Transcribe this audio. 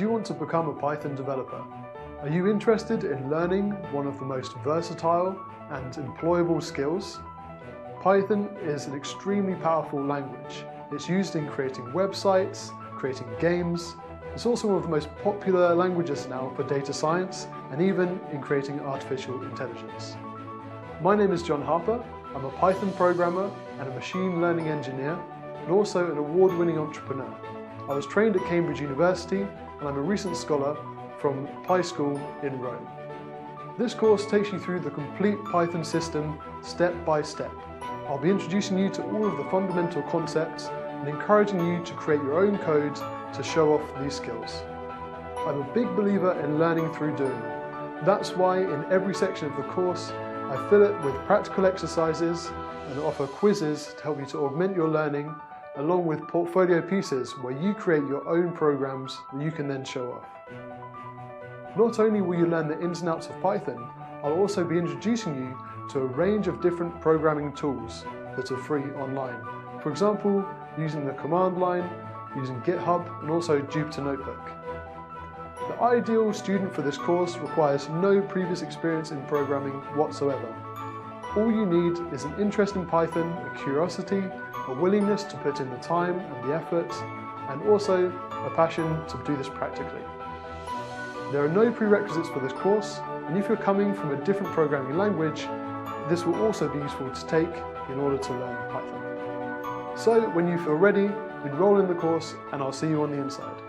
Do you want to become a Python developer? Are you interested in learning one of the most versatile and employable skills? Python is an extremely powerful language. It's used in creating websites, creating games. It's also one of the most popular languages now for data science and even in creating artificial intelligence. My name is John Harper. I'm a Python programmer and a machine learning engineer, and also an award-winning entrepreneur. I was trained at Cambridge University, and I'm a recent scholar from PySchool in Rome. This course takes you through the complete Python system step by step. I'll be introducing you to all of the fundamental concepts and encouraging you to create your own code to show off these skills. I'm a big believer in learning through doing. That's why in every section of the course, I fill it with practical exercises and offer quizzes to help you to augment your learning, along with portfolio pieces where you create your own programs that you can then show off. Not only will you learn the ins and outs of Python, I'll also be introducing you to a range of different programming tools that are free online. For example, using the command line, using GitHub, and also Jupyter Notebook. The ideal student for this course requires no previous experience in programming whatsoever. All you need is an interest in Python, a curiosity, a willingness to put in the time and the effort, and also a passion to do this practically. There are no prerequisites for this course, and if you're coming from a different programming language, this will also be useful to take in order to learn Python. So when you feel ready, enroll in the course, and I'll see you on the inside.